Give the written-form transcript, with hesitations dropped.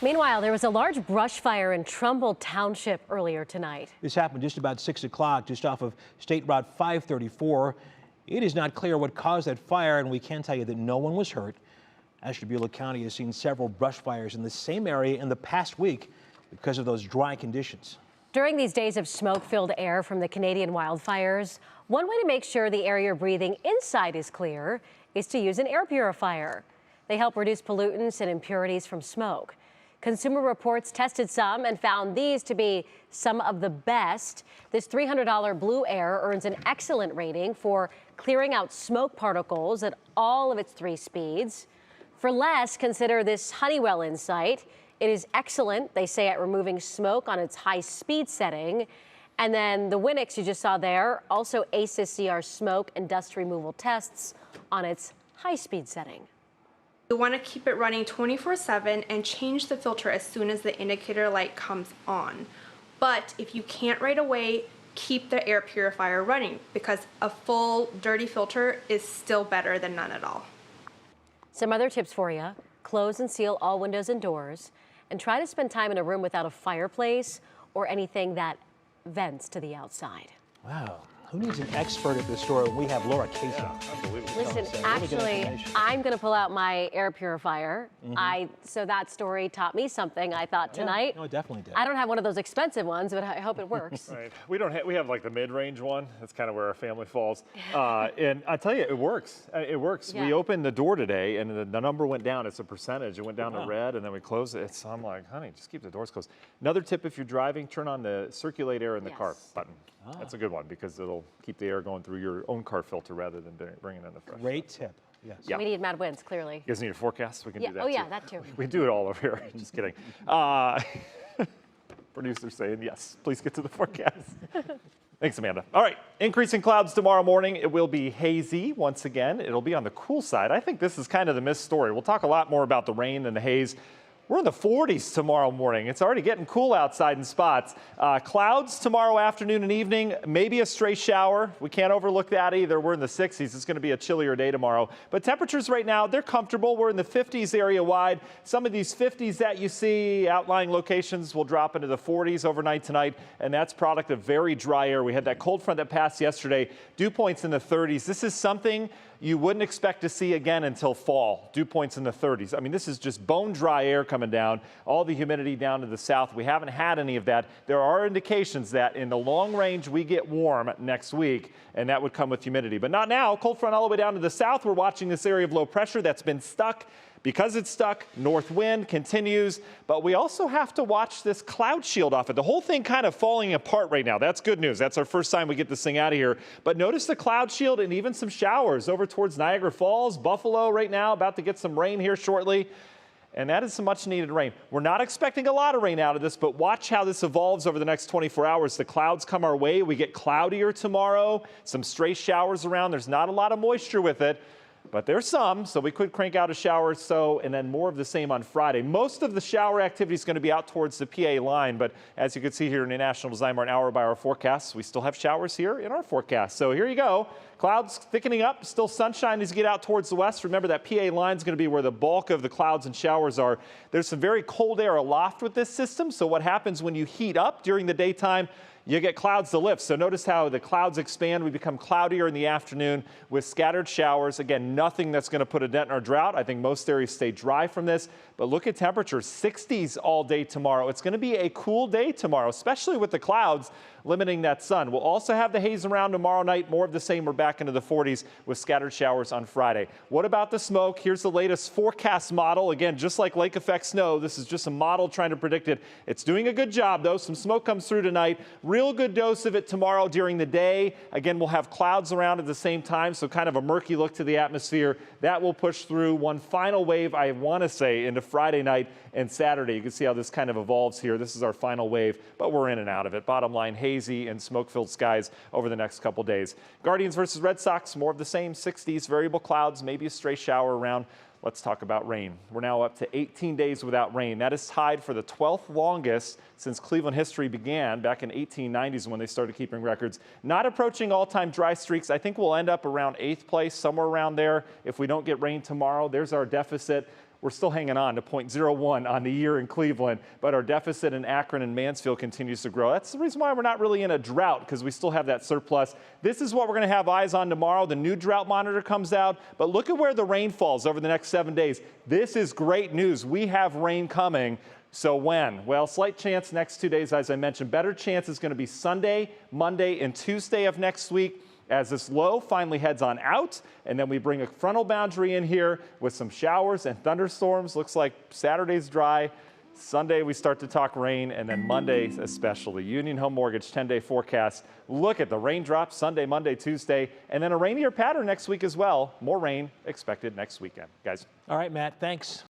Meanwhile, there was a large brush fire in Trumbull Township earlier tonight. This happened just about 6 o'clock, just off of State Route 534. It is not clear what caused that fire, and we can tell you that no one was hurt. Ashtabula County has seen several brush fires in the same area in the past week because of those dry conditions. During these days of smoke-filled air from the Canadian wildfires, one way to make sure the air you're breathing inside is clear is to use an air purifier. They help reduce pollutants and impurities from smoke. Consumer Reports tested some and found these to be some of the best. This $300 Blue Air earns an excellent rating for clearing out smoke particles at all of its 3 speeds. For less, consider this Honeywell Insight. It is excellent, they say, at removing smoke on its high speed setting. And then the Winix you just saw there also aces CR smoke and dust removal tests on its high speed setting. You want to keep it running 24/7 and change the filter as soon as the indicator light comes on. But if you can't right away, keep the air purifier running because a full dirty filter is still better than none at all. Some other tips for you: close and seal all windows and doors, and try to spend time in a room without a fireplace or anything that vents to the outside. Wow. Who needs an expert at this story? We have Laura Casey. Yeah, unbelievable. Listen, actually, I'm going to pull out my air purifier. So that story taught me something, I thought, tonight. No, it definitely did. I don't have one of those expensive ones, but I hope it works. Right. We have like the mid-range one. That's kind of where our family falls. And I tell you, it works. It works. Yeah. We opened the door today, and the number went down. It's a percentage. It went down to red, and then we closed it. So I'm like, honey, just keep the doors closed. Another tip: if you're driving, turn on the circulate air in the car button. That's a good one because it'll keep the air going through your own car filter rather than bringing in the fresh. Great tip. Yes. Yeah. We need mad winds, clearly. You guys need a forecast? We can do that Oh, yeah, too. that too. We do it all over here. Just kidding. Producer saying yes. Please get to the forecast. Thanks, Amanda. All right, increasing clouds tomorrow morning. It will be hazy once again. It'll be on the cool side. I think this is kind of the missed story. We'll talk a lot more about the rain and the haze. We're in the 40s tomorrow morning. It's already getting cool outside in spots. Clouds tomorrow afternoon and evening, maybe a stray shower. We can't overlook that either. We're in the 60s. It's going to be a chillier day tomorrow. But temperatures right now, they're comfortable. We're in the 50s area wide. Some of these 50s that you see, outlying locations, will drop into the 40s overnight tonight. And that's product of very dry air. We had that cold front that passed yesterday. Dew points in the 30s. This is something you wouldn't expect to see again until fall. Dew points in the 30s. I mean, this is just bone dry air coming down. All the humidity down to the south. We haven't had any of that. There are indications that in the long range we get warm next week, and that would come with humidity. But not now. Cold front all the way down to the south. We're watching this area of low pressure that's been stuck. Because it's stuck, north wind continues, but we also have to watch this cloud shield off it. The whole thing kind of falling apart right now. That's good news. That's our first time we get this thing out of here. But notice the cloud shield and even some showers over towards Niagara Falls, Buffalo right now, about to get some rain here shortly. And that is some much needed rain. We're not expecting a lot of rain out of this, but watch how this evolves over the next 24 hours. The clouds come our way. We get cloudier tomorrow, some stray showers around. There's not a lot of moisture with it. But there's some, so we could crank out a shower or so, and then more of the same on Friday. Most of the shower activity is going to be out towards the PA line, but as you can see here in the National Design Mart hour-by-hour forecasts, we still have showers here in our forecast. So here you go. Clouds thickening up, still sunshine as you get out towards the west. Remember that PA line is going to be where the bulk of the clouds and showers are. There's some very cold air aloft with this system, so what happens when you heat up during the daytime, you get clouds to lift. So notice how the clouds expand. We become cloudier in the afternoon with scattered showers. Again, nothing that's going to put a dent in our drought. I think most areas stay dry from this. But look at temperatures, 60s all day tomorrow. It's going to be a cool day tomorrow, especially with the clouds limiting that sun. We'll also have the haze around tomorrow night. More of the same. We're back into the 40s with scattered showers on Friday. What about the smoke? Here's the latest forecast model. Again, just like lake effect snow, this is just a model trying to predict it. It's doing a good job, though. Some smoke comes through tonight. Real good dose of it tomorrow during the day. Again, we'll have clouds around at the same time, so kind of a murky look to the atmosphere. That will push through one final wave, I want to say, into Friday night and Saturday. You can see how this kind of evolves here. This is our final wave, but we're in and out of it. Bottom line, hazy and smoke-filled skies over the next couple days. Guardians versus Red Sox, more of the same, 60s, variable clouds, maybe a stray shower around. Let's talk about rain. We're now up to 18 days without rain. That is tied for the 12th longest since Cleveland history began back in 1890s when they started keeping records. Not approaching all-time dry streaks. I think we'll end up around 8th place, somewhere around there. If we don't get rain tomorrow, there's our deficit. We're still hanging on to 0.01 on the year in Cleveland, but our deficit in Akron and Mansfield continues to grow. That's the reason why we're not really in a drought, because we still have that surplus. This is what we're going to have eyes on tomorrow. The new drought monitor comes out, but look at where the rain falls over the next 7 days. This is great news. We have rain coming. So when? Well, slight chance next 2 days, as I mentioned. Better chance is going to be Sunday, Monday, and Tuesday of next week, as this low finally heads on out, and then we bring a frontal boundary in here with some showers and thunderstorms. Looks like Saturday's dry. Sunday we start to talk rain, and then Monday especially. Union Home Mortgage 10-day forecast. Look at the raindrops Sunday, Monday, Tuesday, and then a rainier pattern next week as well. More rain expected next weekend. Guys. All right, Matt, thanks.